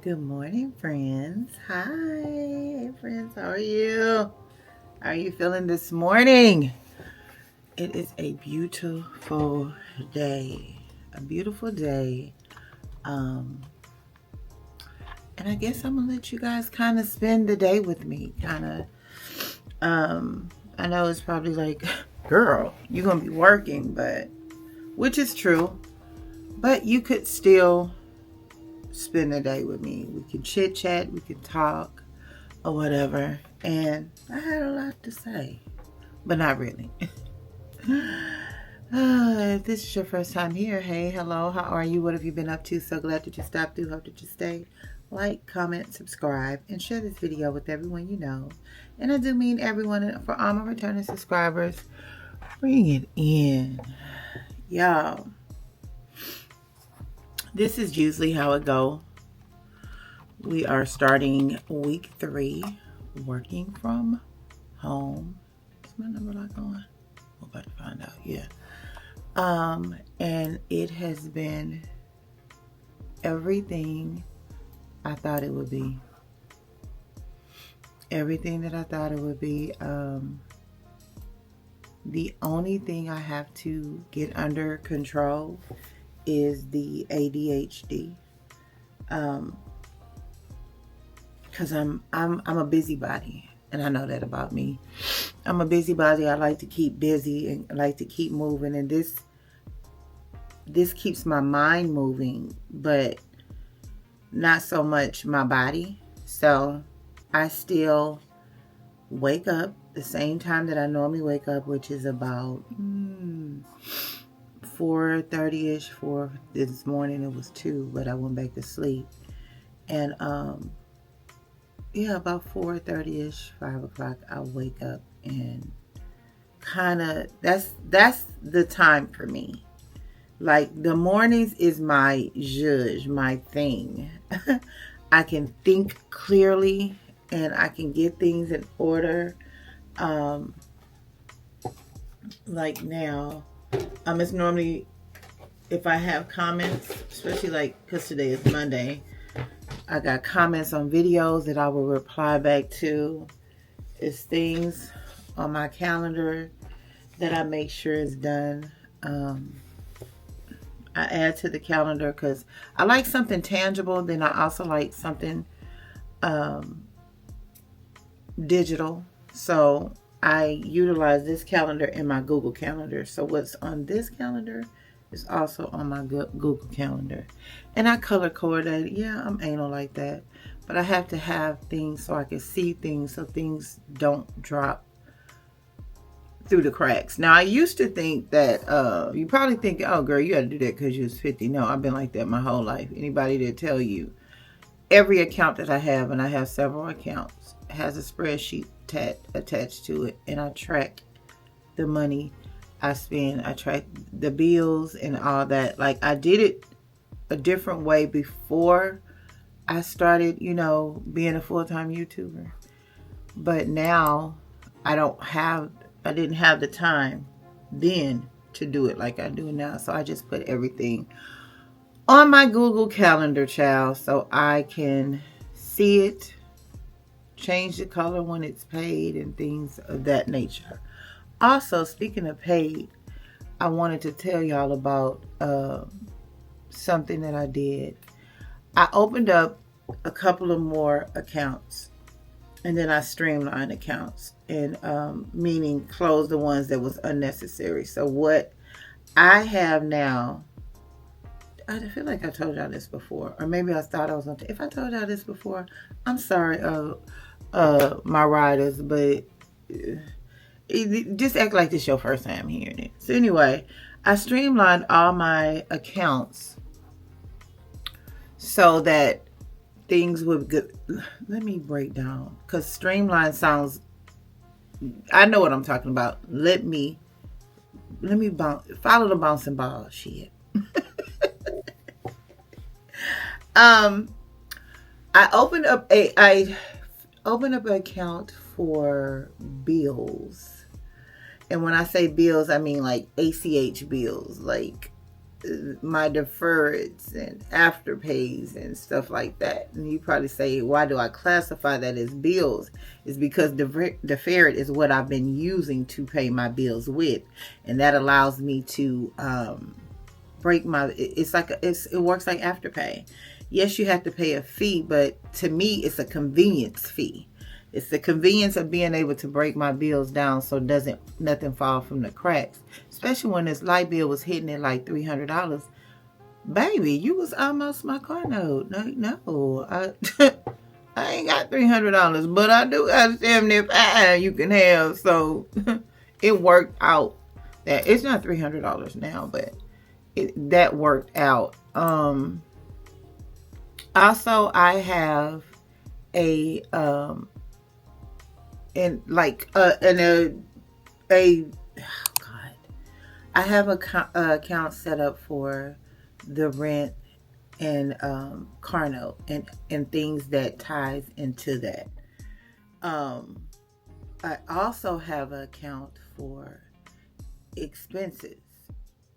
Good morning, friends. Hi, hey, friends. How are you? How are you feeling this morning? It is a beautiful day. A beautiful day. And I guess I'm gonna let you guys kind of spend the day with me. I know it's probably like, girl, you're gonna be working, but which is true. But you could still spend the day with me. We can chit chat, we can talk or whatever. And I had a lot to say, but not really. If this is your first time here, hey, hello, how are you? What have you been up to? So glad that you stopped through. Hope that you stay. Like, comment, subscribe, and share this video with everyone you know. And I do mean everyone. And for all my returning subscribers, bring it in. Y'all, this is usually how it go. We are starting week 3, working from home. Is my number lock on? We're about to find out. Yeah. And it has been everything I thought it would be. Everything that I thought it would be. The only thing I have to get under control is the ADHD. Because I'm a busybody, and I know that about me. I'm a busybody. I like to keep busy and I like to keep moving, and this keeps my mind moving, but not so much my body. So I still wake up the same time that I normally wake up, which is about 4:30ish. For this morning it was 2, but I went back to sleep. And yeah, about 4:30ish, 5 o'clock, I wake up, and kind of that's the time for me. Like, the mornings is my judge, my thing. I can think clearly and I can get things in order. Like now, it's normally, if I have comments, especially like, because today is Monday, I got comments on videos that I will reply back to. It's things on my calendar that I make sure is done. I add to the calendar because I like something tangible. Then I also like something digital. So I utilize this calendar in my Google Calendar. So what's on this calendar is also on my Google Calendar. And I color coordinate. Yeah, I'm anal like that. But I have to have things so I can see things, so things don't drop through the cracks. Now, I used to think that, you probably think, oh girl, you gotta do that because you was 50. No, I've been like that my whole life. Anybody that tell you, every account that I have, and I have several accounts, has a spreadsheet attached to it, and I track the money I spend. I track the bills and all that. Like, I did it a different way before I started, being a full-time YouTuber. But now I didn't have the time then to do it like I do now. So I just put everything on my Google Calendar, child, so I can see it, change the color when it's paid, and things of that nature. Also, speaking of paid, I wanted to tell y'all about something that I did. I opened up a couple of more accounts, and then I streamlined accounts, and meaning close the ones that was unnecessary. So what I have now, I feel like I told y'all this before, or maybe I thought I was going to. If I told y'all this before, I'm sorry, my riders, but Just act like this your first time hearing it. So anyway, I streamlined all my accounts so that things would good. Let me break down, because streamline sounds, I know what I'm talking about. Let me follow the bouncing ball shit. I opened up an account for bills. And when I say bills, I mean like ACH bills, like my deferreds and afterpays and stuff like that. And you probably say, why do I classify that as bills? It's because deferred is what I've been using to pay my bills with, and that allows me to break my. It works like afterpay. Yes, you have to pay a fee, but to me, it's a convenience fee. It's the convenience of being able to break my bills down so nothing fall from the cracks. Especially when this light bill was hitting at like $300. Baby, you was almost my car note. No, I ain't got $300, but I do got $75 you can have. So it worked out. That it's not $300 now, but that worked out. Also, I have a I have a account set up for the rent and car note and things that ties into that. I also have an account for expenses.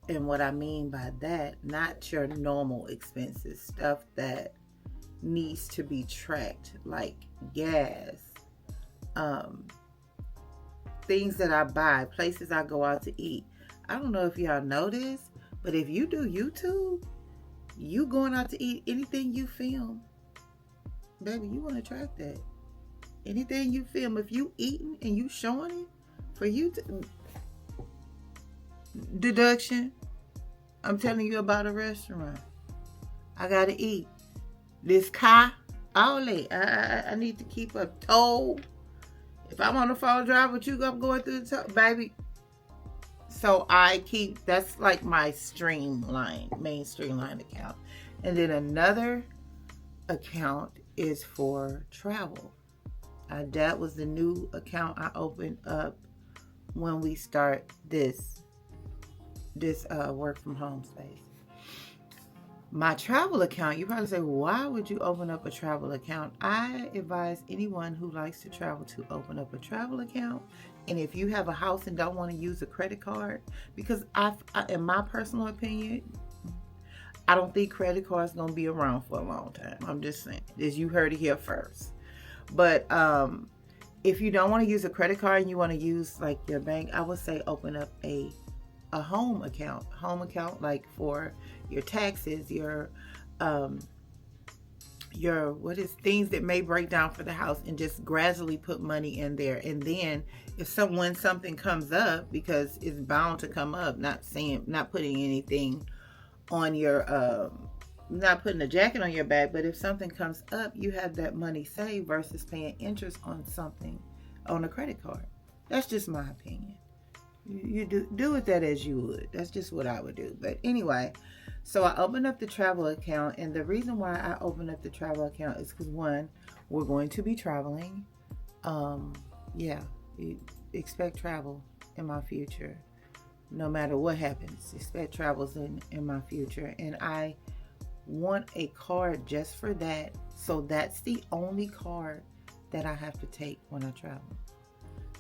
And what I mean by that, not your normal expenses, stuff that needs to be tracked, like gas, things that I buy, places I go out to eat. I don't know if y'all know this, but if you do YouTube, you going out to eat, anything you film, baby, you want to track that. Anything you film, if you eating and you showing it, for you to deduction. I'm telling you about a restaurant. I gotta eat. This car, all that. I need to keep a toll. If I'm on the phone drive with you, I'm going through the toll, baby. So that's like my main streamline account. And then another account is for travel. That was the new account I opened up when we start this work from home space. My travel account, you probably say, why would you open up a travel account? I advise anyone who likes to travel to open up a travel account. And if you have a house and don't want to use a credit card, because in my personal opinion, I don't think credit cards going to be around for a long time. I'm just saying, as you heard it here first. But if you don't want to use a credit card and you want to use like your bank, I would say open up a home account like for your taxes, your things that may break down for the house, and just gradually put money in there. And then if something comes up, because it's bound to come up, not putting anything on your not putting a jacket on your back, but if something comes up, you have that money saved versus paying interest on something on a credit card. That's just my opinion. You do with that as you would. That's just what I would do. But anyway, so I opened up the travel account, and the reason why I opened up the travel account is because, one, we're going to be traveling. Expect travel in my future. No matter what happens, expect travels in my future. And I want a card just for that. So that's the only card that I have to take when I travel.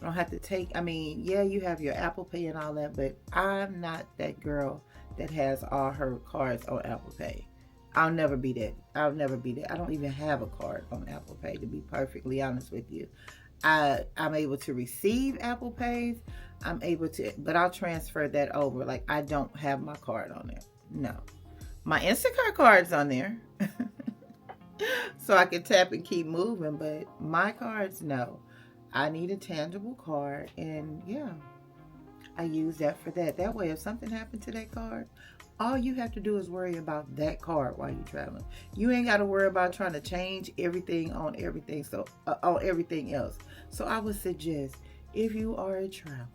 I don't have to take, you have your Apple Pay and all that, but I'm not that girl that has all her cards on Apple Pay. I'll never be that. I don't even have a card on Apple Pay, to be perfectly honest with you. I'm able to receive Apple Pays. But I'll transfer that over. Like, I don't have my card on there. No. My Instacart card's on there. So I can tap and keep moving, but my cards, no. I need a tangible card, and I use that for that. That way, if something happened to that card, all you have to do is worry about that card while you're traveling. You ain't got to worry about trying to change everything on everything. So on everything else. So I would suggest, if you are a traveler,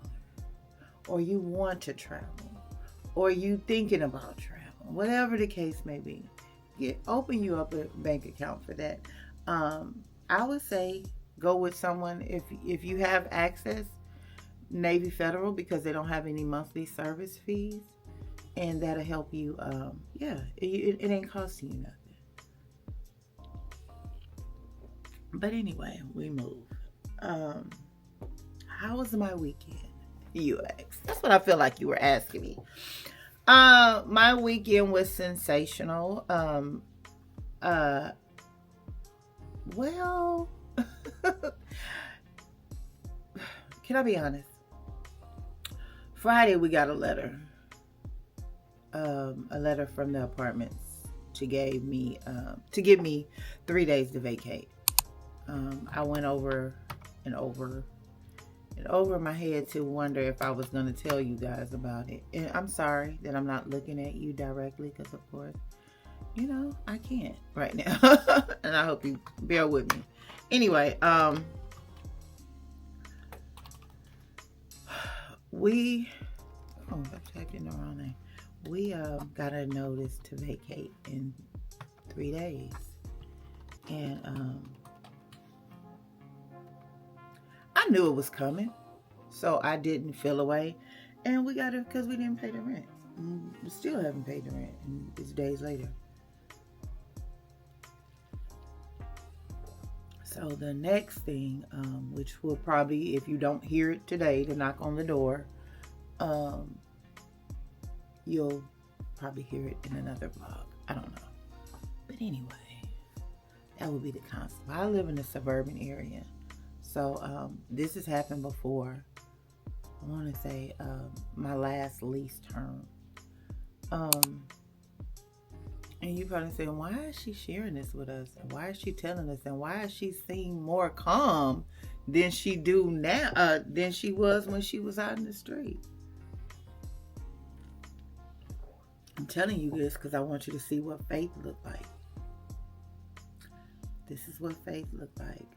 or you want to travel, or you thinking about travel, whatever the case may be, open you up a bank account for that. I would say go with someone if you have access, Navy Federal, because they don't have any monthly service fees, and that'll help you. Yeah, it ain't costing you nothing. But anyway, we move. How was my weekend? You asked. That's what I feel like you were asking me. My weekend was sensational. Well, can I be honest? Friday we got a letter from the apartments to give me 3 days to vacate. I went over and over my head to wonder if I was going to tell you guys about it. And I'm sorry that I'm not looking at you directly, because of course, I can't right now. And I hope you bear with me. Anyway, we got a notice to vacate in 3 days. And I knew it was coming, so I didn't feel away. And we got it because we didn't pay the rent. We still haven't paid the rent, and it's days later. So the next thing, which will probably, if you don't hear it today, to knock on the door, you'll probably hear it in another vlog. I don't know. But anyway, that would be the concept. I live in a suburban area. So this has happened before. I want to say my last lease term. And you're probably saying, why is she sharing this with us? And why is she telling us? And why is she seem more calm than she do now, than she was when she was out in the street? I'm telling you this because I want you to see what faith looked like. This is what faith looked like.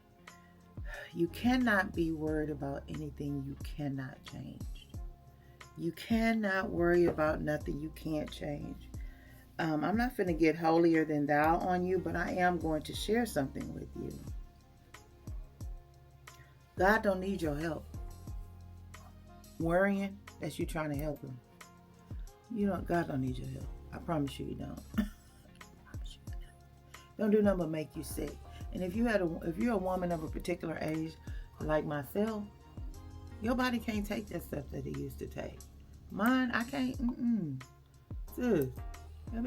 You cannot be worried about anything you cannot change. You cannot worry about nothing you can't change. I'm not going to get holier than thou on you, but I am going to share something with you. God don't need your help. Worrying, that's you trying to help him. God don't need your help. I promise you don't. Don't do nothing but make you sick. And if you're a woman of a particular age, like myself, your body can't take that stuff that it used to take. Mine, I can't. Sis,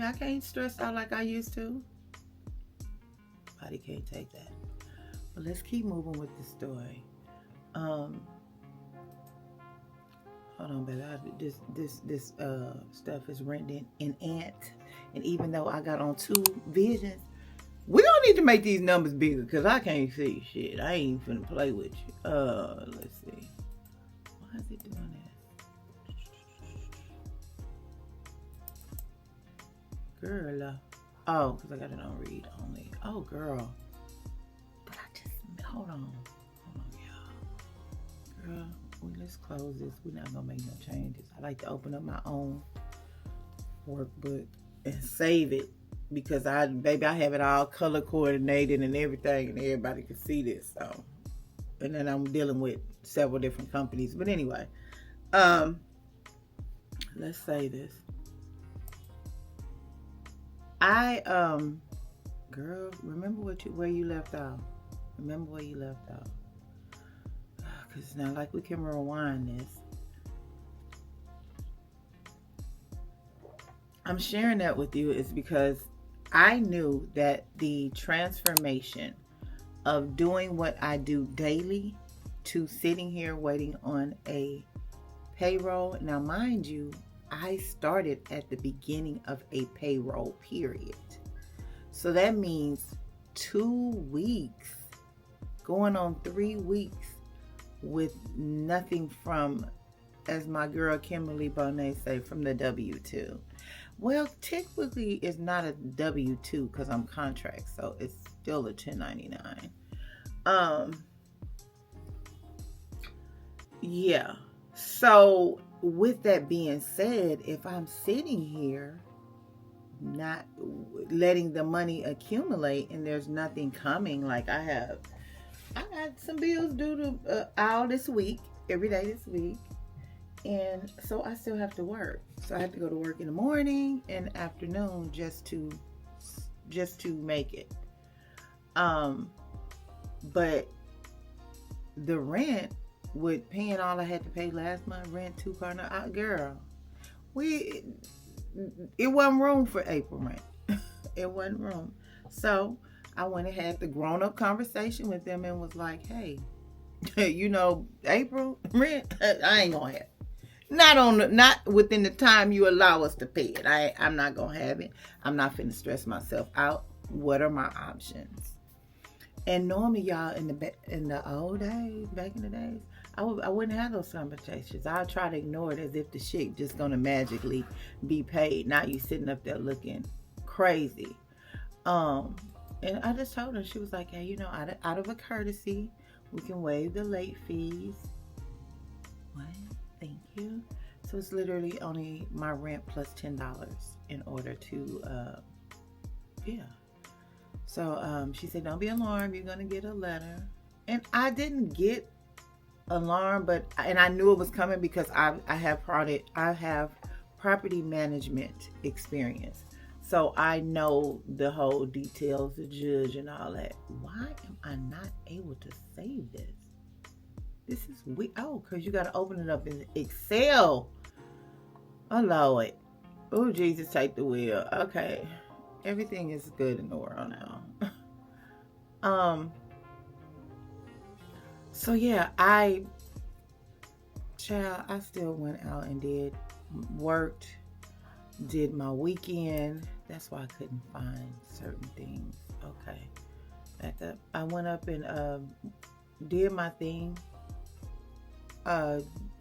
I can't stress out like I used to. Body can't take that. But let's keep moving with the story. Hold on, baby. This stuff is renting in ant, and even though I got on 2 visions, we don't need to make these numbers bigger because I can't see shit. I ain't finna play with you. Let's see. Why is it doing that? Girl. Oh, because I got it on read only. Oh, girl. But hold on, y'all. Girl, let's close this. We're not gonna make no changes. I like to open up my own workbook and save it. Because I have it all color coordinated and everything, and everybody can see this. So, and then I'm dealing with several different companies. But anyway, let's say this. Girl, remember where you left off. Remember where you left off. Because it's not like we can rewind this. I'm sharing that with you is because I knew that the transformation of doing what I do daily to sitting here waiting on a payroll. Now, mind you, I started at the beginning of a payroll period. So that means 2 weeks, going on 3 weeks with nothing from, as my girl Kimberly Bonet say, from the W-2. Well, technically it's not a W-2 because I'm contract, so it's still a 1099. yeah. So with that being said, if I'm sitting here not letting the money accumulate and there's nothing coming, like I got some bills due to all this week, every day this week, and so I still have to work. So I have to go to work in the morning and afternoon just to make it. But the rent, with paying all I had to pay last month, rent, 2 car note, girl, it wasn't room for April rent. It wasn't room. So I went and had the grown-up conversation with them and was like, hey, April rent, I ain't gonna have it. Not within the time you allow us to pay it. I'm not gonna have it. I'm not finna stress myself out. What are my options? And normally, y'all, in the old days, back in the days, I wouldn't have those conversations. I'd try to ignore it as if the shit just gonna magically be paid. Now you sitting up there looking crazy. And I just told her, she was like, hey, out of a courtesy, we can waive the late fees. What? Thank you. So it's literally only my rent plus $10 in order to, yeah. So she said, don't be alarmed. You're going to get a letter. And I didn't get alarmed, and I knew it was coming because I have property management experience. So I know the whole details, the judge and all that. Why am I not able to save this? This is weird. Oh, because you got to open it up in Excel. Oh, Lord. Oh, Jesus, take the wheel. Okay. Everything is good in the world now. So yeah, I still went out and worked, did my weekend. That's why I couldn't find certain things. Okay. Back up. I went up and did my thing.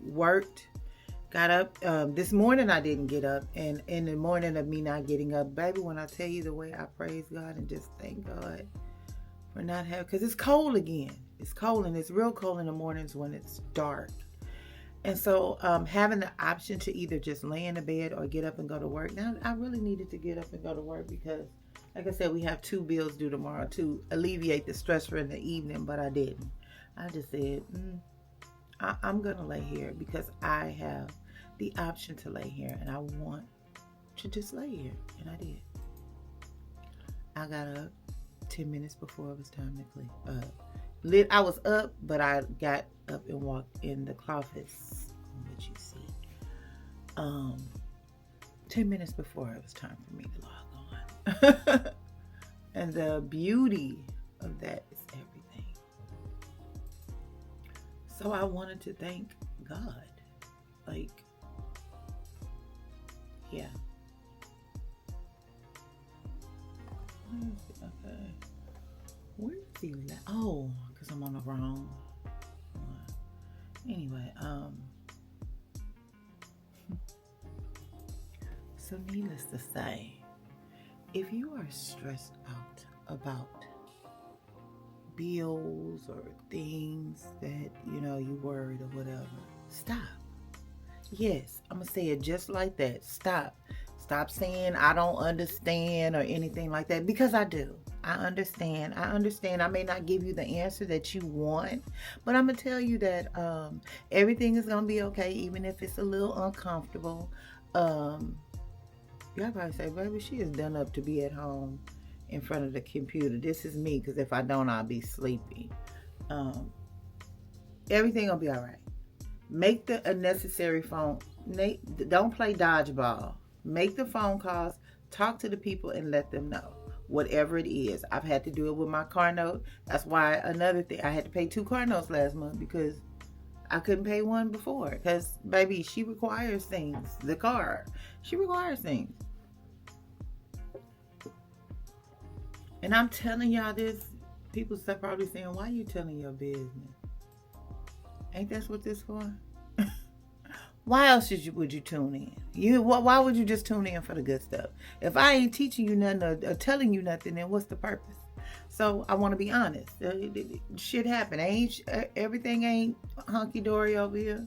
Worked. Got up. This morning I didn't get up. And in the morning of me not getting up, baby, when I tell you the way I praise God and just thank God for not having, because it's cold again. It's cold, and it's real cold in the mornings when it's dark. And so having the option to either just lay in the bed or get up and go to work. Now, I really needed to get up and go to work because, like I said, we have 2 bills due tomorrow to alleviate the stress for in the evening, but I didn't. I just said, I'm going to lay here because I have the option to lay here, and I want to just lay here, and I did. I got up 10 minutes before it was time to clean. I was up, but I got up and walked in the closets, which you see. 10 minutes before it was time for me to log on. And the beauty of that is everything. So I wanted to thank God. Like, yeah. Okay. Where is he? Oh, because I'm on the wrong one. Anyway, so needless to say, if you are stressed out about bills or things that, you worried or whatever, stop. Yes, I'm going to say it just like that. Stop. Stop saying I don't understand or anything like that, because I do. I understand. I may not give you the answer that you want, but I'm going to tell you that everything is going to be okay, even if it's a little uncomfortable. Y'all probably say, baby, she is done up to be at home in front of the computer. This is me, because if I don't, I'll be sleepy. Everything will be all right. Make the unnecessary phone. Don't play dodgeball. Make the phone calls. Talk to the people and let them know. Whatever it is. I've had to do it with my car note. That's why another thing. I had to pay 2 car notes last month because I couldn't pay one before. Because, baby, she requires things. The car. She requires things. And I'm telling y'all this. People are probably saying, why are you telling your business? Ain't that what this for? Why else would you tune in? Why would you just tune in for the good stuff? If I ain't teaching you nothing or telling you nothing, then what's the purpose? So I want to be honest. Shit happen. Everything ain't hunky dory over here.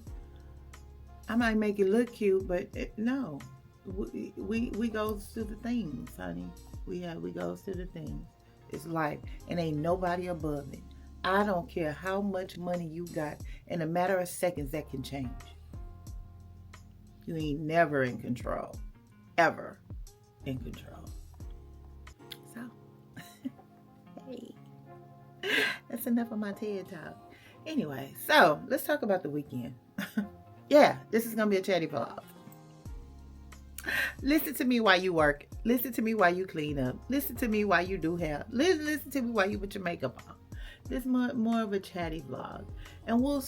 I might make it look cute, but no. We goes through the things, honey. We goes through the things. It's life, and ain't nobody above it. I don't care how much money you got. In a matter of seconds, that can change. You ain't never in control, ever in control. So, hey, that's enough of my TED talk. Anyway, so let's talk about the weekend. Yeah, this is gonna be a chatty vlog. Listen to me while you work. Listen to me while you clean up. Listen to me while you do hair. Listen to me while you put your makeup on. This is more of a chatty vlog, and we'll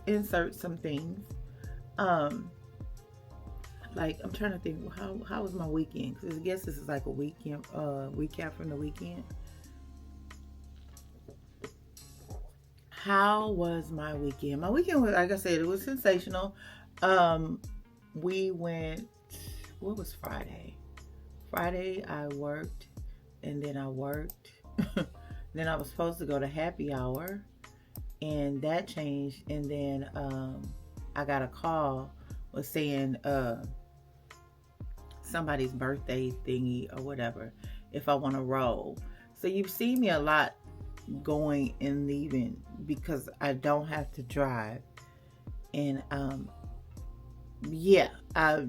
insert some things. Like I'm trying to think how was my weekend, because I guess this is like a weekend recap from the weekend. How was my weekend? My weekend was, like I said, it was sensational. We went. What was Friday? Friday I worked, and then I worked. Then I was supposed to go to happy hour, and that changed. And then I got a call was saying somebody's birthday thingy or whatever, if I want to roll. So you've seen me a lot going and leaving because I don't have to drive. And yeah, I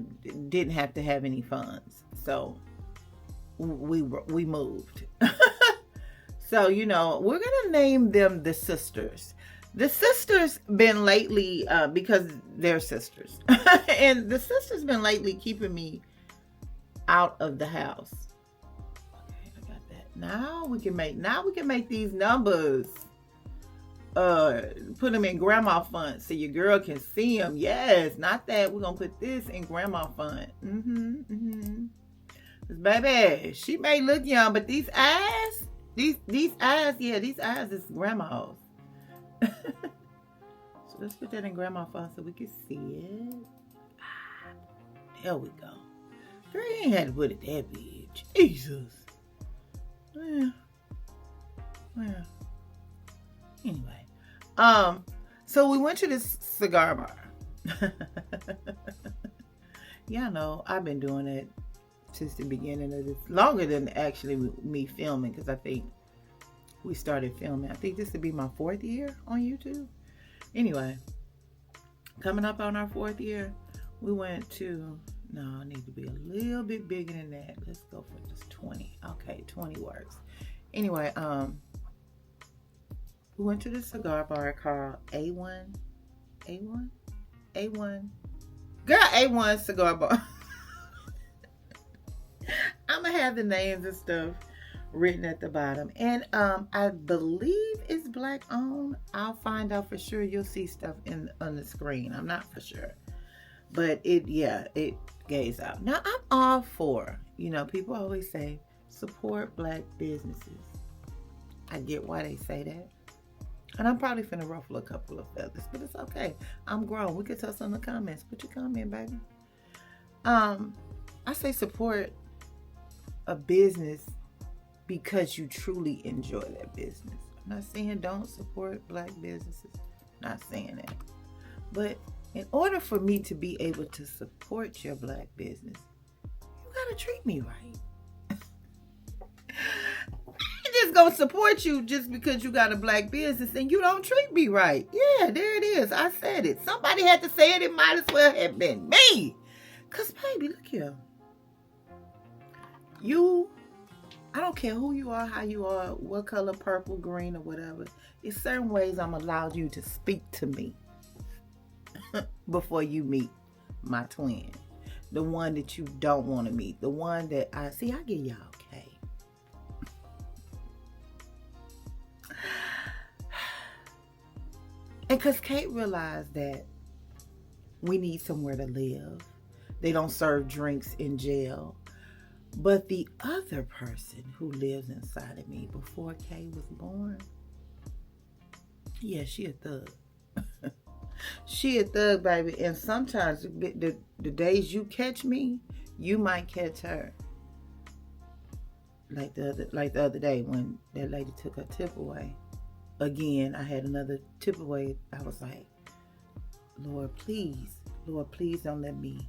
didn't have to have any funds, so we moved. So we're gonna name them the sisters. The sisters been lately because they're sisters, and the sisters been lately keeping me out of the house. Okay, I got that. Now we can make these numbers. Put them in grandma font so your girl can see them. Yes, not that. We're gonna put this in grandma font. Cause baby, she may look young, but these eyes, these eyes is grandma's. So let's put that in grandma font so we can see it. There we go. Girl, you ain't had to put it that big. Jesus. Well. Anyway, so we went to this cigar bar. Yeah, I know. I've been doing it since the beginning of this, longer than actually me filming, because I think we started filming. I think this would be my 4th year on YouTube. Anyway, coming up on our 4th year, we went to, no, I need to be a little bit bigger than that. Let's go for just 20. Okay, 20 works. Anyway, we went to the cigar bar called A1. Girl, A1 cigar bar. I'm going to have the names and stuff written at the bottom. And I believe it's black owned. I'll find out for sure. You'll see stuff on the screen. I'm not for sure. But it gays out. Now, I'm all for, people always say, support black businesses. I get why they say that. And I'm probably finna ruffle a couple of feathers, but it's okay. I'm grown. We can tell some in the comments. Put your comment, baby. I say support a business because you truly enjoy that business. I'm not saying don't support black businesses. Not saying that. But in order for me to be able to support your black business, you gotta treat me right. Just gonna support you just because you got a black business and you don't treat me right. Yeah, there it is. I said it. Somebody had to say it. It might as well have been me. Cause baby, look here. I don't care who you are, how you are, what color, purple, green, or whatever. It's certain ways I'm allowed you to speak to me before you meet my twin. The one that you don't want to meet. The one that I give y'all Kaye. And because Kate realized that we need somewhere to live. They don't serve drinks in jail. But the other person who lives inside of me before Kaye was born, yeah, she a thug. She a thug, baby. And sometimes the days you catch me, you might catch her. like the other day when that lady took her tip away. Again, I had another tip away. I was like, Lord, please don't let me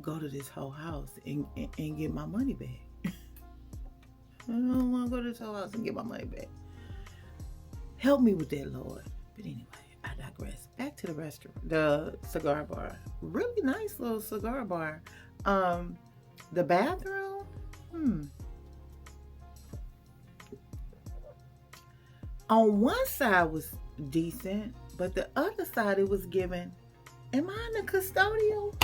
go to this whole house and get my money back. I don't want to go to this whole house and get my money back. Help me with that, Lord. But anyway, I digress. Back to the restaurant, the cigar bar. Really nice little cigar bar. The bathroom, on one side was decent, but the other side it was given. Am I in the custodial?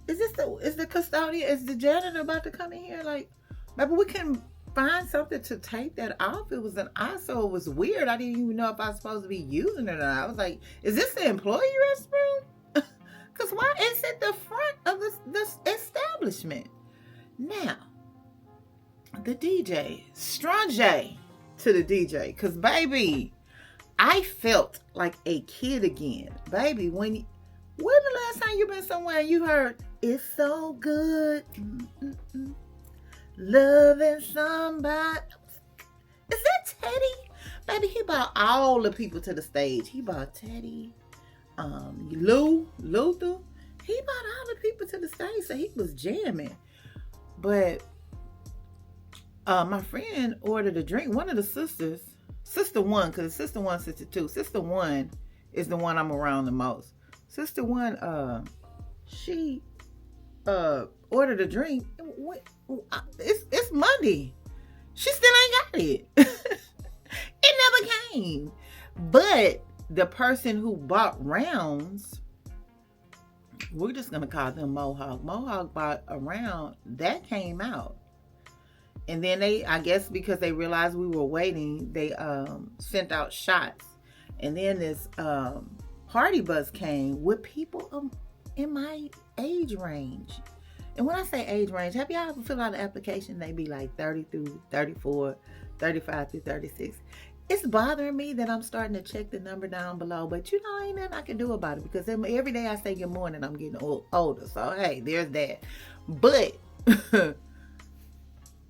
Is the custodian? Is the janitor about to come in here? Like, maybe we can find something to take that off. It was an eyesore. It was weird. I didn't even know if I was supposed to be using it or not. I was like, is this the employee restroom? Because why is it the front of this establishment? Now, the DJ, Strange to the DJ, because baby, I felt like a kid again. Baby, when the last time you been somewhere and you heard, it's so good, loving somebody? Is that Teddy? Baby, he brought all the people to the stage. He brought Teddy, Luther. He brought all the people to the stage, so he was jamming. But my friend ordered a drink. One of the sisters, sister one, because sister one, sister two. Sister one is the one I'm around the most. Sister one, she ordered a drink. It's Monday. She still ain't got it. It never came. But the person who bought rounds, we're just gonna call them Mohawk. Mohawk bought a round that came out. And then they, I guess because they realized we were waiting, they sent out shots. And then this party bus came with people in my age range. And when I say age range, have y'all ever filled out an application? They be like 30 through 34, 35 through 36. It's bothering me that I'm starting to check the number down below. But you know, ain't nothing I can do about it. Because every day I say good morning, I'm getting older. So, hey, there's that. But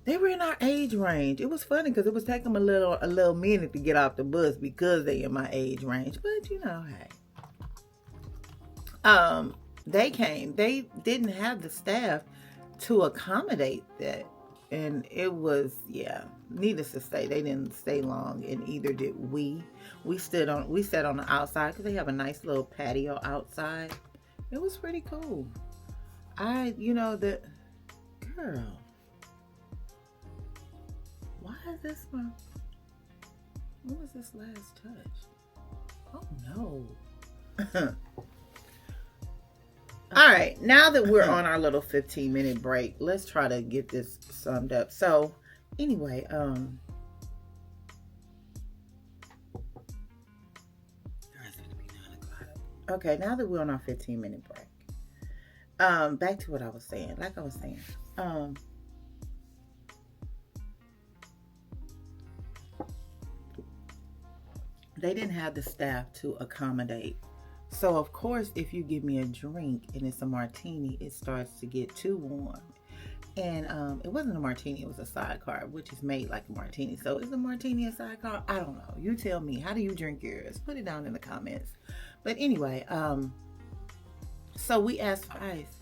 they were in our age range. It was funny because it was taking them a little minute to get off the bus because they in my age range. But you know, hey. They came. They didn't have the staff to accommodate that. And it was, yeah, needless to say, they didn't stay long, and either did we. We sat on the outside because they have a nice little patio outside. It was pretty cool. The girl. Why is this one? What was this last touch? Oh no. All right, now that we're on our little 15-minute break, let's try to get this summed up. So, anyway, okay, now that we're on our 15-minute break, back to what I was saying. Like I was saying, they didn't have the staff to accommodate. So, of course, if you give me a drink and it's a martini, it starts to get too warm. And it wasn't a martini, it was a sidecar, which is made like a martini. So, is a martini a sidecar? I don't know. You tell me. How do you drink yours? Put it down in the comments. But anyway, so we asked for ice.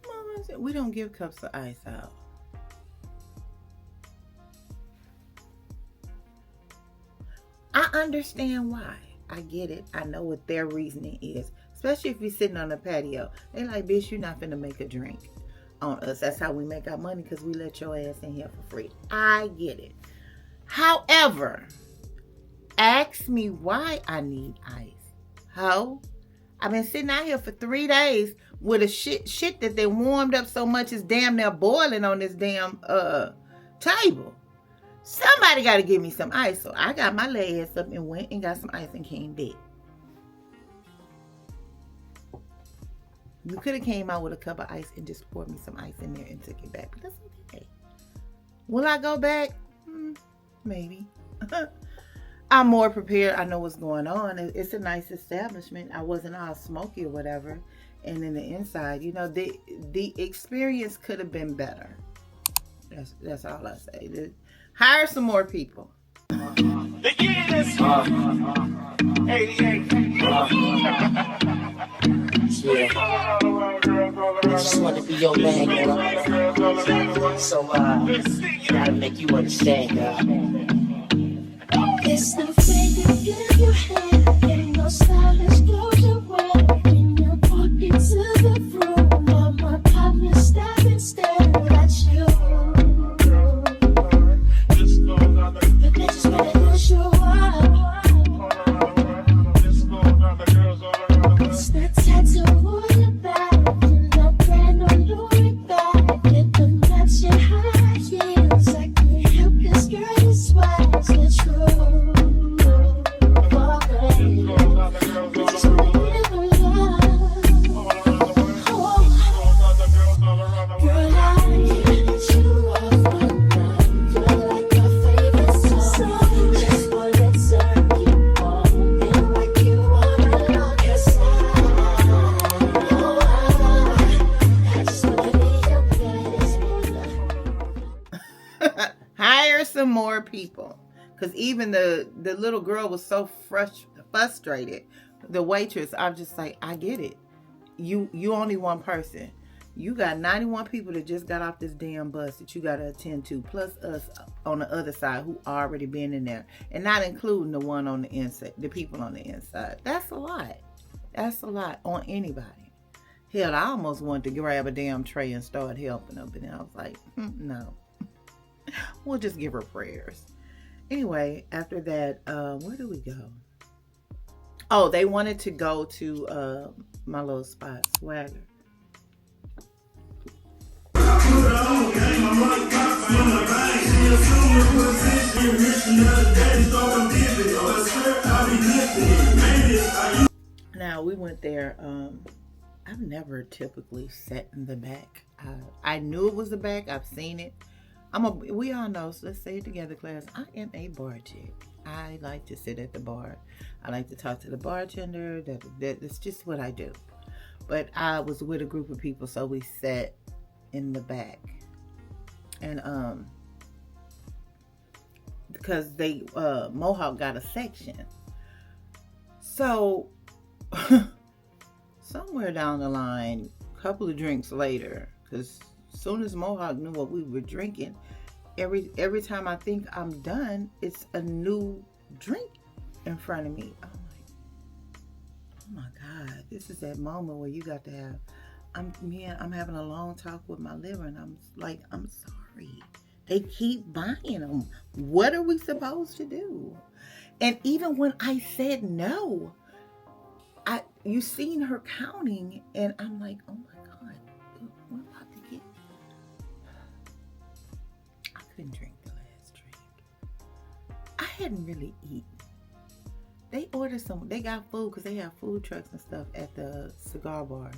Mama said, we don't give cups of ice out. I understand why. I get it. I know what their reasoning is. Especially if you're sitting on the patio. They like, bitch, you're not finna make a drink on us. That's how we make our money, because we let your ass in here for free. I get it. However, ask me why I need ice. Ho? I've been sitting out here for 3 days with a shit that they warmed up so much it's damn near boiling on this damn table. Somebody got to give me some ice. So I got my legs up and went and got some ice and came back. You could have came out with a cup of ice and just poured me some ice in there and took it back. But that's okay. Will I go back? Maybe. I'm more prepared. I know what's going on. It's a nice establishment. I wasn't all smoky or whatever. And in the inside, the experience could have been better. That's all I say. Hire some more people. The year is 88. Yeah. I just want to be your man, girl. So, gotta make you understand, girl. It's the way you give your hand and your stylish clothes you wear. When you walk into the room, all my partners stop and stare at you. The bitches wanna use you up. It's the tattoo on your back and the brand on Louis bag. Get the matching high heels. I can't help this girl is swag. It's the truth. Hire some more people. Because even the little girl was so frustrated. The waitress, I'm just like, I get it. You only one person. You got 91 people that just got off this damn bus that you got to attend to, plus us on the other side who already been in there, and not including the one on the inside, the people on the inside. That's a lot. That's a lot on anybody. Hell, I almost wanted to grab a damn tray and start helping up, and I was like, no. We'll just give her prayers. Anyway, after that, where do we go? Oh, they wanted to go to my little spot, Swagger. Now, we went there. I've never typically sat in the back. I knew it was the back. I've seen it. We all know, so let's say it together, class. I am a bar chick. I like to sit at the bar. I like to talk to the bartender. That's just what I do. But I was with a group of people, so we sat in the back. And because they Mohawk got a section. So somewhere down the line, a couple of drinks later, because as soon as Mohawk knew what we were drinking, every time I think I'm done, it's a new drink in front of me. I'm like, oh my God, this is that moment where you got to have, I'm having a long talk with my liver, and I'm like, I'm sorry. They keep buying them. What are we supposed to do? And even when I said no, you seen her counting, and I'm like, oh my God, we're about to get. I couldn't drink the last drink. I hadn't really eaten. They ordered they got food because they have food trucks and stuff at the cigar bar.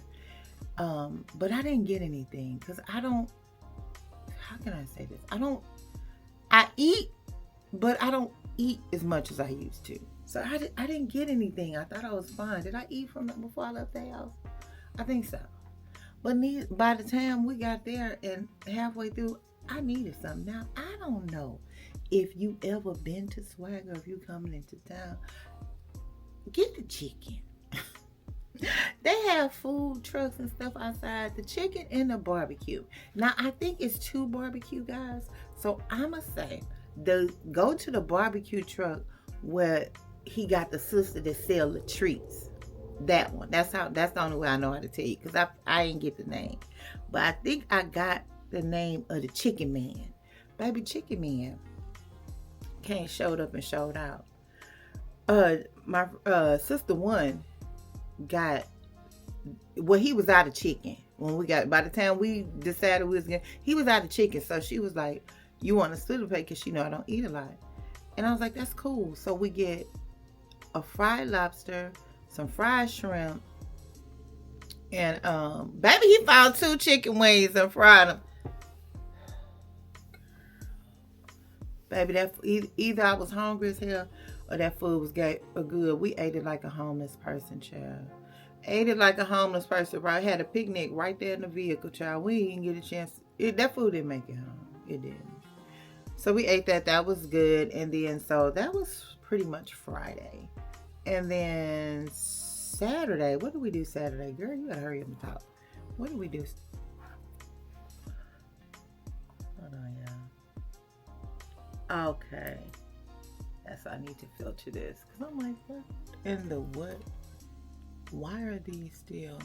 But I didn't get anything because how can I say this? I eat, but I don't eat as much as I used to. So I didn't get anything. I thought I was fine. Did I eat before I left the house? I think so. But by the time we got there and halfway through, I needed something. Now, I don't know if you ever been to Swagger, if you coming into town. Get the chicken. They have food trucks and stuff outside. The chicken and the barbecue. Now, I think it's 2 barbecue guys. So, I'ma say, go to the barbecue truck where he got the sister that sell the treats. That one. That's the only way I know how to tell you, because I ain't get the name. But I think I got the name of the chicken man. Baby, chicken man showed up and showed out. My sister one got, well, he was out of chicken when we got, by the time we decided he was out of chicken. So she was like, you want a little plate, because she know I don't eat a lot. And I was like, that's cool. So we get a fried lobster, some fried shrimp, and baby, he found 2 chicken wings and fried them. Baby, that either I was hungry as hell or that food was good. We ate it like a homeless person, child. Ate it like a homeless person, right? Had a picnic right there in the vehicle, child. We didn't get a chance. That food didn't make it home. It didn't. So we ate that. That was good. And then, so that was pretty much Friday. And then Saturday, what did we do Saturday? Girl, you gotta hurry up and talk. What did we do? Hold on, y'all. Okay. That's, I need to filter this. Because I'm like, what in the what? Why are these still?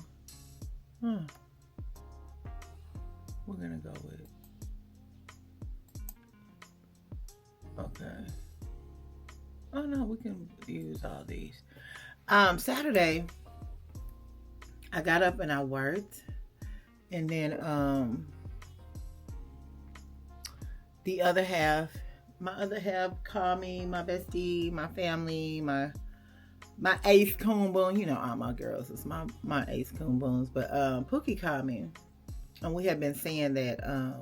We're gonna go with. Okay. Oh no, we can use all these. Saturday, I got up and I worked, and then the other half, my other half called me, my bestie, my family, my ace coon boon. You know, all my girls, it's my ace coon boons. But Pookie called me, and we had been saying that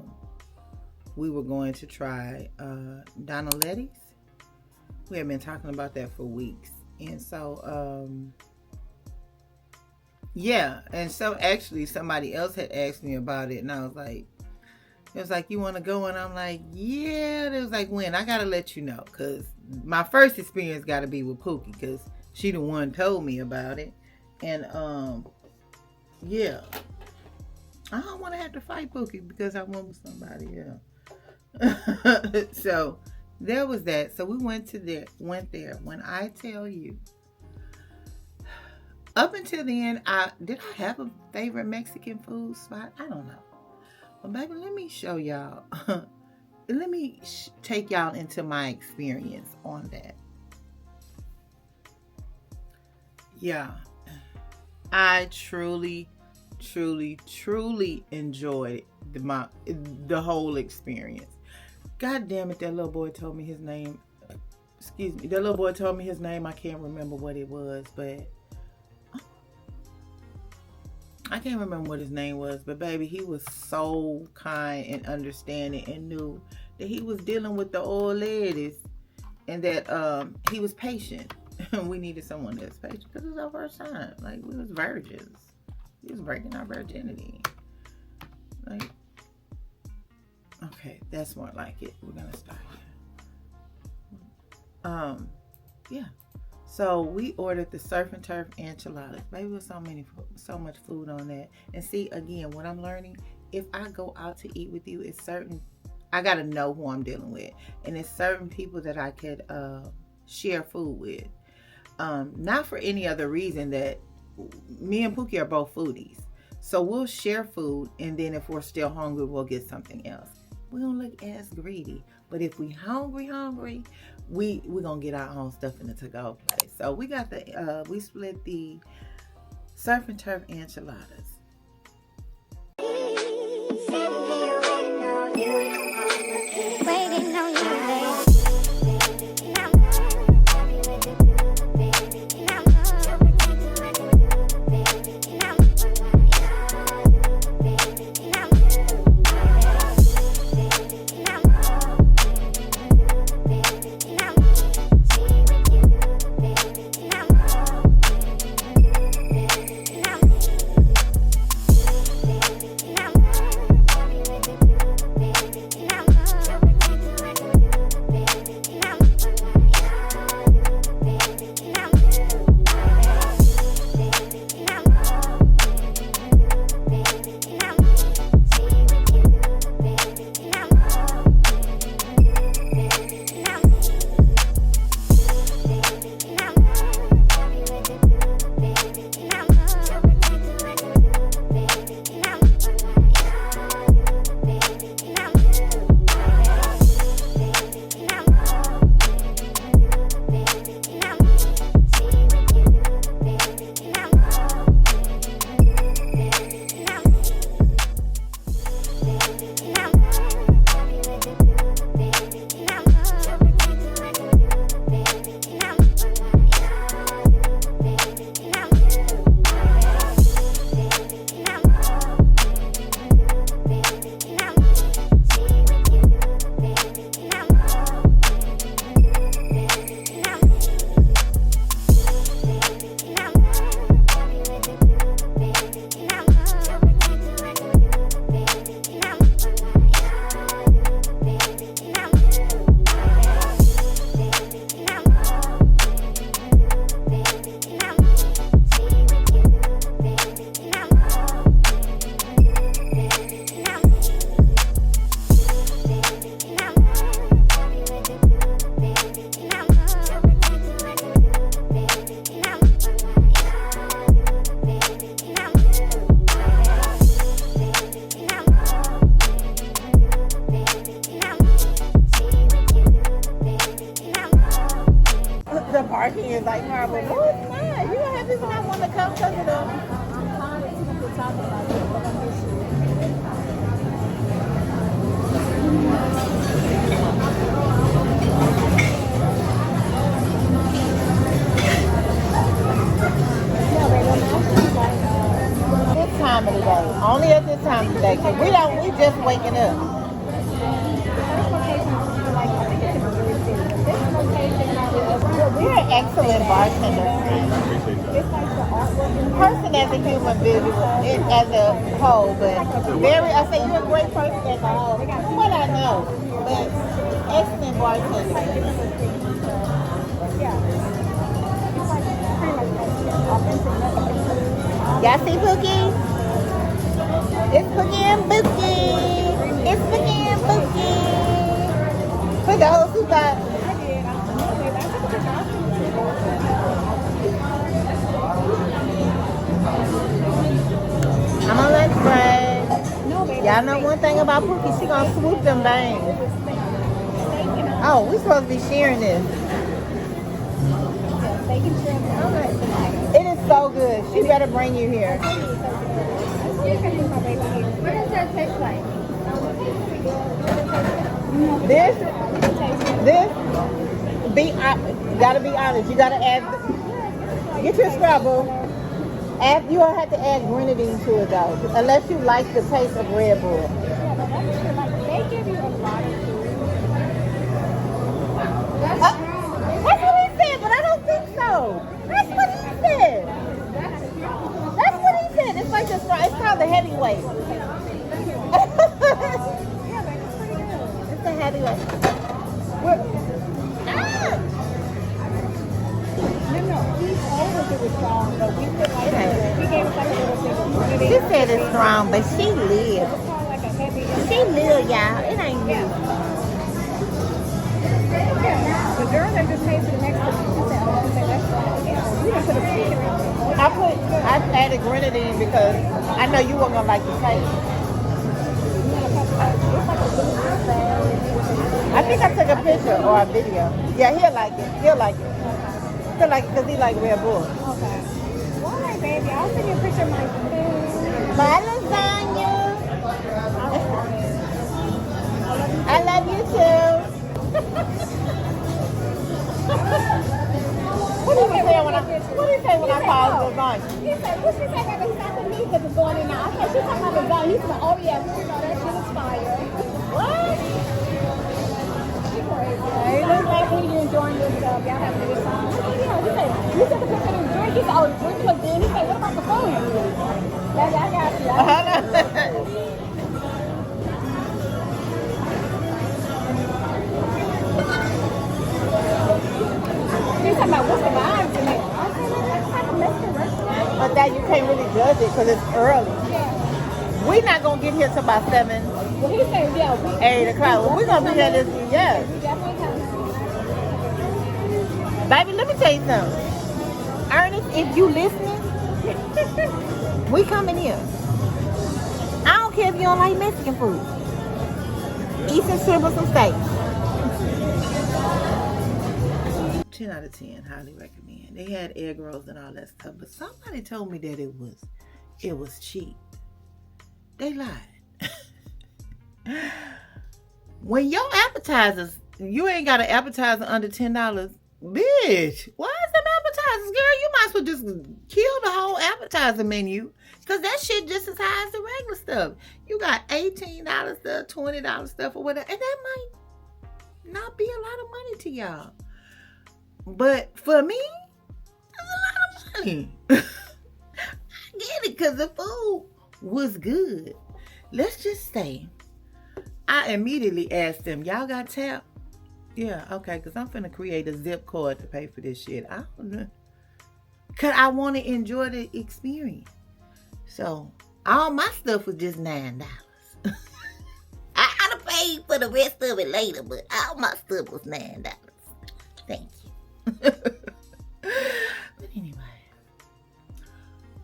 we were going to try Donalettes. We had been talking about that for weeks. And so, yeah. And so actually somebody else had asked me about it. And I was like, it was like, you want to go? And I'm like, yeah. It was like, when? I got to let you know. Because my first experience got to be with Pookie. Because she the one told me about it. And, yeah. I don't want to have to fight Pookie because I went with somebody else. So there was that. So we went there. When I tell you, up until the end, did I have a favorite Mexican food spot? I don't know. But baby, let me show y'all. Let me take y'all into my experience on that. Yeah, I truly enjoyed the whole experience. God damn it, that little boy told me his name. Excuse me, that little boy told me his name. I can't remember what it was, but I can't remember what his name was. But baby, he was so kind and understanding and knew that he was dealing with the old ladies and that he was patient. We needed someone that's patient because it was our first time. Like, we was virgins. He was breaking our virginity. Like, okay, that's more like it. We're gonna start here. Yeah. So we ordered the surf and turf enchiladas. Baby, with so much food on that. And see, again, what I'm learning, if I go out to eat with you, it's certain, I gotta know who I'm dealing with, and it's certain people that I could share food with. Not for any other reason that me and Pookie are both foodies. So we'll share food, and then if we're still hungry, we'll get something else. We don't look as greedy. But if we hungry, we gonna get our own stuff in the to-go place. So we got we split the surf and turf enchiladas. Waiting on you, horrible. No, it's not. You don't have people not want to come because of them. I'm tired of people talking about it, but I'm just This time of the day. Only at this time of the day. Cause we just waking up. We're an excellent bartender. Person as a human visual, as a whole, but I say you're a great person as a whole. From what I know, but excellent bartender. Y'all see Pookie? It's Pookie and Bookie. It's Pookie and Bookie. For those who thought. I'm on lunch break. Y'all know one thing about Pookie, she gonna swoop them bangs. Oh, we supposed to be sharing this. It is so good. She better bring you here. what does that taste like? Gotta be honest. You gotta add, get your Scrabble. You don't have to add grenadine to it though, unless you like the taste of Red Bull. They give you a lot of food. That's what he said, but I don't think so. That's what he said. That's what he said. It's like it's called the heavyweight. It's the heavyweight. He's always it was strong, but we put like he gave us like a little bit. She said it's strong, but she lives. It's called like a heavy. She lives, y'all. It ain't me. Yeah, the girl that just tasted the next one, she said, "Oh, that's strong." Yeah, we didn't put a sticker in there. I added grenadine because I know you weren't gonna like the taste. I think I took a picture or a video. Yeah, he'll like it. He'll like it. He'll like it because he like Red Bull. Okay. All right, baby. I'll send you a picture of my food. My lasagna. I love you too. What do you say when I call lasagna? He said, what she said, I got something new that was going in now. I said, she's talking about lasagna. He said, oh yeah, we know that shit is fire. What? She crazy. Hey, looks like when you're enjoying yourself, y'all having a good time. He said, you took a picture of the drink. He said, oh, the drink was good. He said, what about the food? Yeah, I got you. He's talking about what's the vibes in it. I said, that's like a Mexican restaurant. But that you can't really judge it because it's early. Yeah. We're not gonna get here till about 7, Well, he said, yeah, 8 o'clock. Well, we're gonna be here this yes. We definitely come. Baby, let me tell you something. Ernest, if you listening, we coming here. I don't care if you don't like Mexican food. Eat some shrimp or some steak. 10 out of 10, highly recommend. They had egg rolls and all that stuff, but somebody told me that it was cheap. They lied. When your appetizers, you ain't got an appetizer under $10, bitch. Why is them appetizers, girl? You might as well just kill the whole appetizer menu, cause that shit just as high as the regular stuff. You got $18 stuff, $20 stuff, or whatever, and that might not be a lot of money to y'all. But for me, that's a lot of money. I get it, because the food was good. Let's just say, I immediately asked them, y'all got tap? Yeah, okay, because I'm finna create a zip code to pay for this shit. I don't know. Because I want to enjoy the experience. So, all my stuff was just $9. I'd have paid for the rest of it later, but all my stuff was $9. Thank you. But anyway,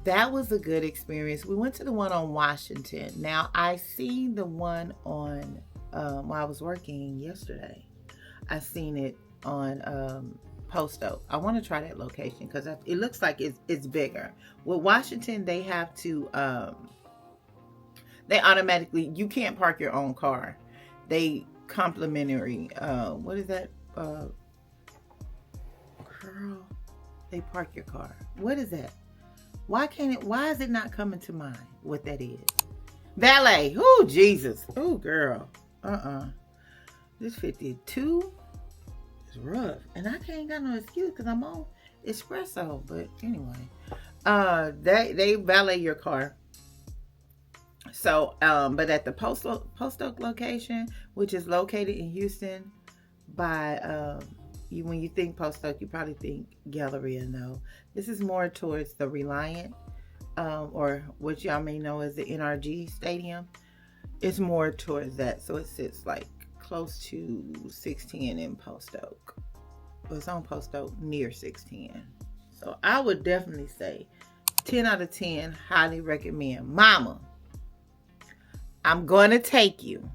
that was a good experience. We went to the one on Washington. Now, I seen the one on, while I was working yesterday. I seen it on Post Oak. I want to try that location because it looks like it's bigger. With Washington, they have to they automatically, you can't park your own car. They complimentary what is that girl, they park your car. What is that? Why is it not coming to mind what that is? Valet. Oh, Jesus. Oh, girl. This 52 is rough. And I can't got no excuse because I'm on espresso. But anyway, they valet your car. So, but at the Post Oak location, which is located in Houston by, when you think Post Oak, you probably think Galleria. No, this is more towards the Reliant, or what y'all may know as the NRG Stadium. It's more towards that, so it sits like close to 610 in Post Oak. It's on Post Oak near 610. So I would definitely say 10 out of 10, highly recommend. Mama, I'm going to take you.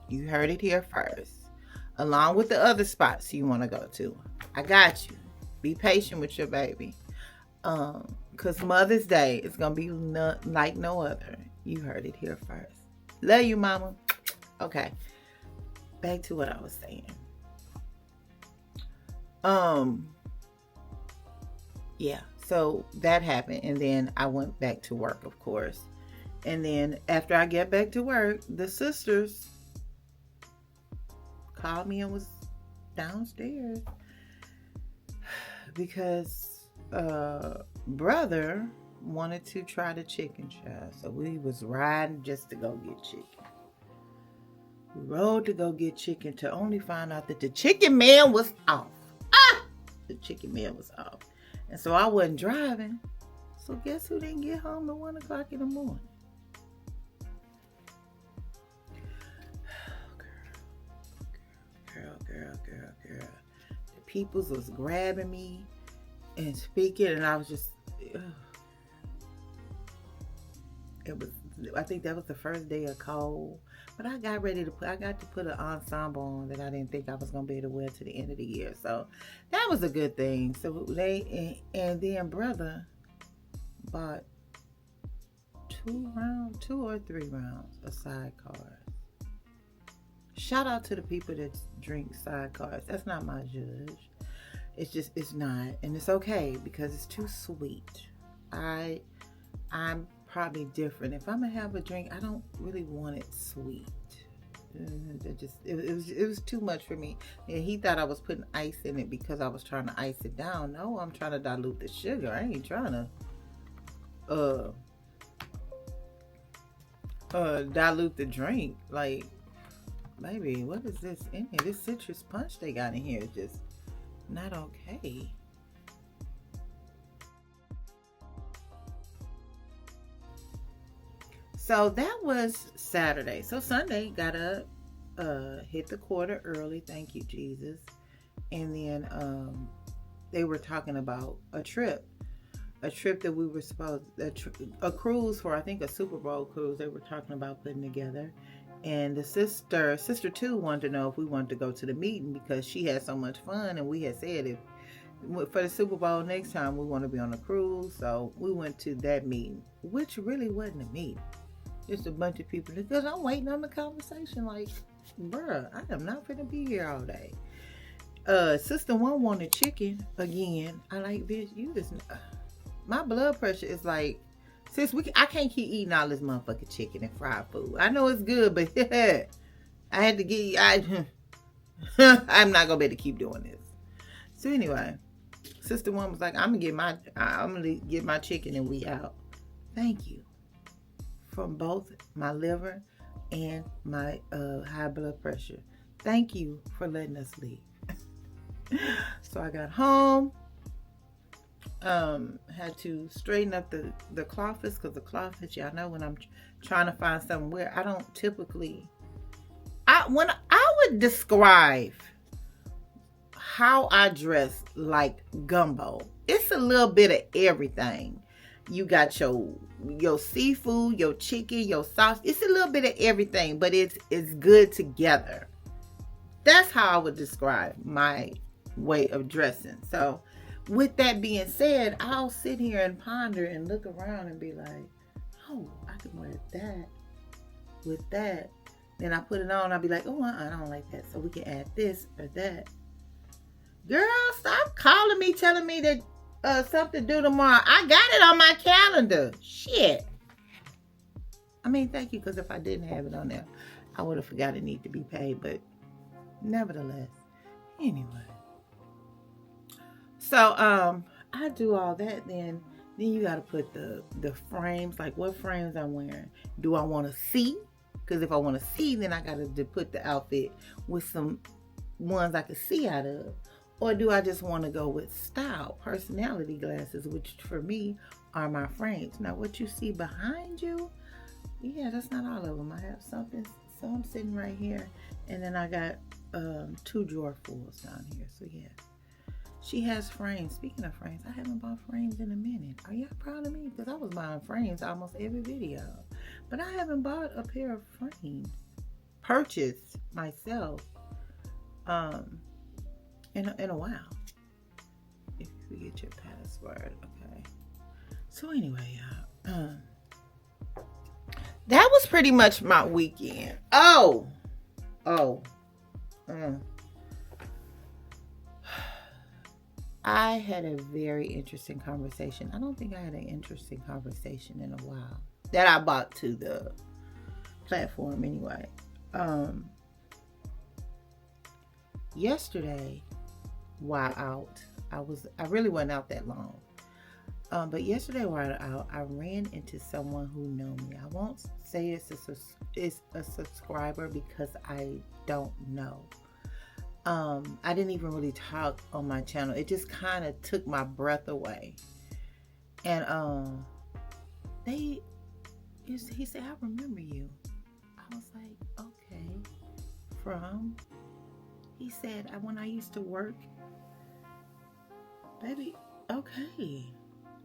You heard it here first. Along with the other spots you want to go to. I got you. Be patient with your baby. Because Mother's Day is going to be like no other. You heard it here first. Love you, Mama. Okay. Back to what I was saying. Yeah. So that happened. And then I went back to work, of course. And then after I get back to work, the sisters called me and was downstairs because brother wanted to try the chicken, child. So we was riding just to go get chicken. We rode to go get chicken to only find out that the chicken man was off. The chicken man was off. And so I wasn't driving. So guess who didn't get home till 1 o'clock in the morning? Girl. The peoples was grabbing me and speaking, and I was just, I think that was the first day of cold, but I got to put an ensemble on that I didn't think I was going to be able to wear to the end of the year. So that was a good thing. So and then brother bought 2 or 3 rounds of sidecars. Shout out to the people that drink sidecars. That's not my judge. It's not. And it's okay because it's too sweet. I'm probably different. If I'm going to have a drink, I don't really want it sweet. It was too much for me. And he thought I was putting ice in it because I was trying to ice it down. No, I'm trying to dilute the sugar. I ain't trying to dilute the drink. Like, baby, what is this in here? This citrus punch they got in here is just not okay. So that was Saturday. So Sunday, got up, hit the quarter early. Thank you, Jesus. And then they were talking about a trip that we were supposed, a cruise for, I think, a Super Bowl cruise they were talking about putting together. And the sister too wanted to know if we wanted to go to the meeting because she had so much fun, and we had said if for the Super Bowl next time we want to be on a cruise. So we went to that meeting, which really wasn't a meeting. Just a bunch of people, because I'm waiting on the conversation. Like, bruh, I am not gonna be here all day. Sister one wanted chicken again. I like, bitch, you just, my blood pressure is like, sis, I can't keep eating all this motherfucking chicken and fried food. I know it's good, but I had to get, I'm not gonna be able to keep doing this. So anyway, sister one was like, I'm gonna get my chicken and we out. Thank you. From both my liver and my high blood pressure. Thank you for letting us leave. So I got home. Had to straighten up the cloffice, because the cloffice, y'all know, when I'm trying to find something where I don't typically, when I would describe how I dress like gumbo, it's a little bit of everything. You got your seafood, your chicken, your sauce. It's a little bit of everything, but it's good together. That's how I would describe my way of dressing. So with that being said, I'll sit here and ponder and look around and be like, oh, I can wear that with that. Then I put it on, I'll be like, oh, I don't like that. So we can add this or that. Girl, stop calling me, telling me that something to do tomorrow. I got it on my calendar. Shit. I mean, thank you, because if I didn't have it on there, I would have forgot it need to be paid. But nevertheless, anyway. So I do all that. Then you got to put the frames, like what frames I'm wearing. Do I want to see? Because if I want to see, then I got to put the outfit with some ones I can see out of. Or do I just want to go with style, personality glasses, which for me are my frames. Now, what you see behind you, yeah, that's not all of them. I have some sitting right here. And then I got 2 drawer fulls down here. So, yeah. She has frames. Speaking of frames, I haven't bought frames in a minute. Are y'all proud of me? Because I was buying frames almost every video. But I haven't bought a pair of frames. Purchased myself. In a while. If you get your password, okay. So anyway, that was pretty much my weekend. I had a very interesting conversation. I don't think I had an interesting conversation in a while. That I bought to the platform anyway. Yesterday, while out, I really wasn't out that long. But yesterday while out, I ran into someone who knew me. I won't say it's a subscriber because I don't know. I didn't even really talk on my channel. It just kind of took my breath away. And he said, I remember you. I was like, okay. From? He said, when I used to work. Baby, okay.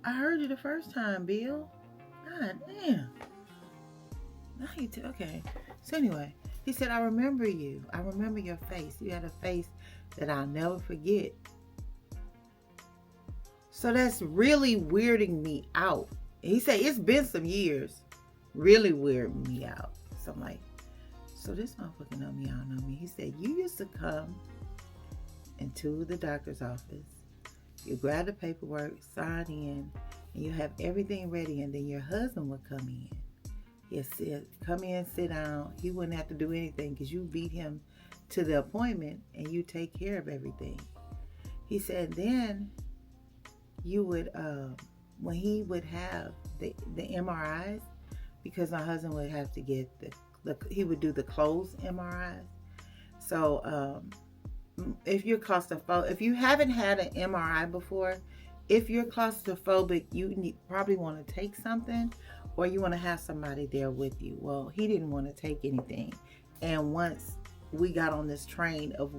I heard you the first time, Bill. God damn. Now you okay. So anyway, he said, I remember you. I remember your face. You had a face that I'll never forget. So that's really weirding me out. And he said, it's been some years. Really weirding me out. So I'm like, so this motherfucker know me, I don't know me. He said, you used to come into the doctor's office. You grab the paperwork, sign in, and you have everything ready, and then your husband would come in. He'd come in, sit down. He wouldn't have to do anything because you beat him to the appointment and you take care of everything. He said then you would, when he would have the MRIs, because my husband would have to get he would do the closed MRIs. So if you're claustrophobic, if you haven't had an MRI before, if you're claustrophobic, you probably want to take something, or you want to have somebody there with you. Well, he didn't want to take anything. And once we got on this train of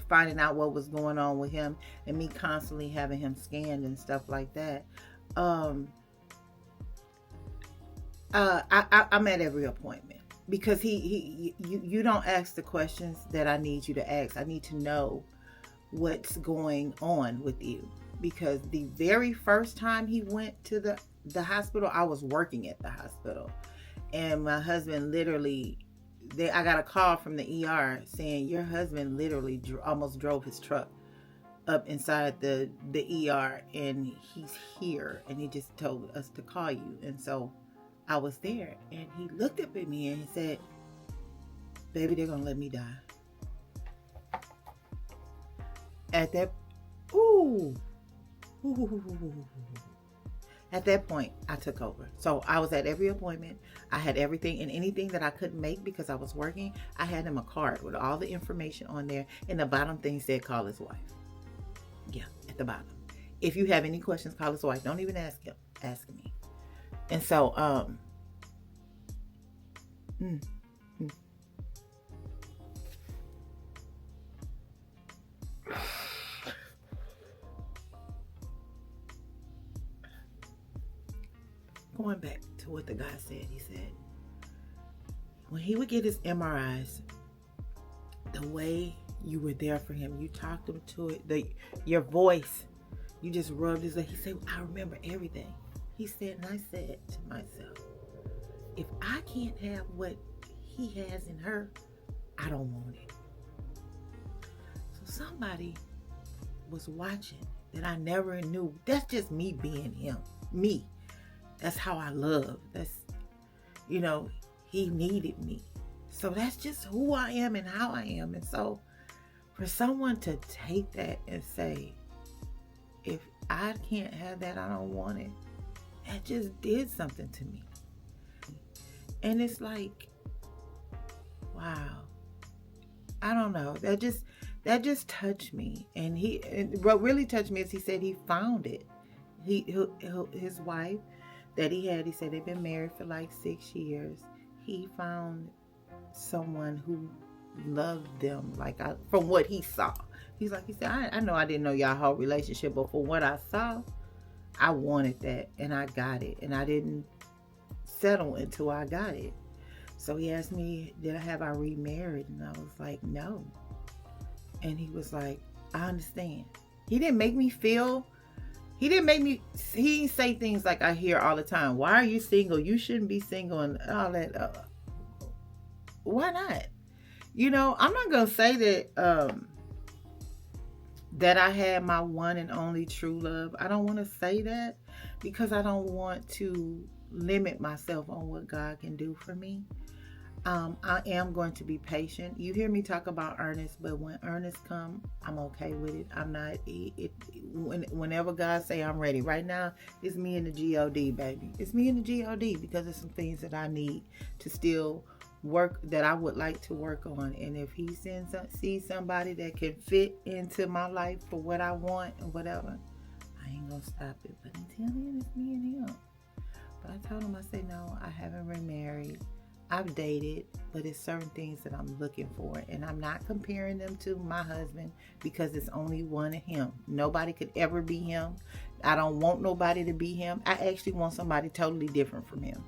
finding out what was going on with him, and me constantly having him scanned and stuff like that, I'm at every appointment, because you don't ask the questions that I need you to ask. I need to know what's going on with you, because the very first time he went to the hospital, I was working at the hospital, and my husband literally, I got a call from the ER saying your husband literally almost drove his truck up inside the ER, and he's here, and he just told us to call you. And so I was there, and he looked up at me and he said, baby, they're gonna let me die. At that At that point, I took over. So I was at every appointment. I had everything, and anything that I couldn't make because I was working, I had him a card with all the information on there. And the bottom thing said, call his wife. Yeah, at the bottom. If you have any questions, call his wife. Don't even ask him. Ask me. And so, going back to what the guy said, he said, when he would get his MRIs, the way you were there for him. You talked him to it. Your voice, you just rubbed his leg. He said, I remember everything. He said, and I said to myself, if I can't have what he has in her, I don't want it. So somebody was watching that I never knew. That's just me being him. Me. That's how I love. That's, you know, he needed me. So that's just who I am and how I am. And so for someone to take that and say, if I can't have that, I don't want it. That just did something to me. And it's like, wow. I don't know. That just touched me. And what really touched me is he said he found it. His wife that he said they've been married for like 6 years. He found someone who loved them, like from what he saw. He said, I know I didn't know y'all whole relationship, but from what I saw, I wanted that and I got it. And I didn't settle until I got it. So he asked me, have I remarried? And I was like, no. And he was like, I understand. He didn't say things like I hear all the time. Why are you single? You shouldn't be single and all that. Why not? You know, I'm not going to say that, that I had my one and only true love. I don't want to say that because I don't want to limit myself on what God can do for me. I am going to be patient. You hear me talk about Ernest, but when Ernest come, I'm okay with it. I'm not. Whenever God say I'm ready. Right now, it's me and the G-O-D, baby. It's me and the G-O-D because there's some things that I need to still work, that I would like to work on. And if he sees somebody that can fit into my life for what I want and whatever, I ain't gonna stop it. But until then, it's me and him. But I told him, I said, no, I haven't remarried. I've dated, but it's certain things that I'm looking for. And I'm not comparing them to my husband because it's only one of him. Nobody could ever be him. I don't want nobody to be him. I actually want somebody totally different from him.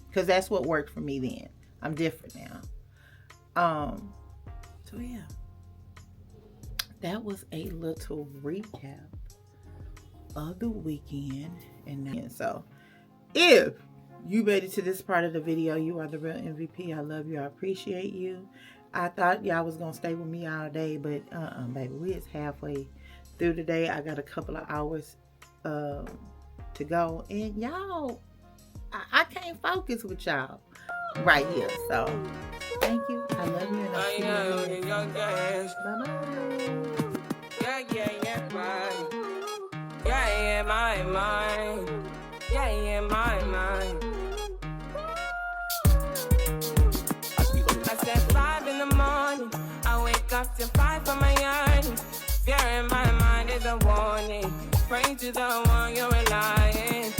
Because that's what worked for me then. I'm different now. So yeah. That was a little recap of the weekend. And so if you made it to this part of the video, you are the real MVP. I love you. I appreciate you. I thought y'all was going to stay with me all day, but baby, we is halfway through the day. I got a couple of hours to go. And y'all, I can't focus with y'all right here. So, thank you. I love you. And I'll see you next time. Bye-bye. Yeah, my mind. Yeah, my mind. I said 5 in the morning. I wake up till 5 for my yearning. Fear in my mind is a warning. Pray to the one you're relying.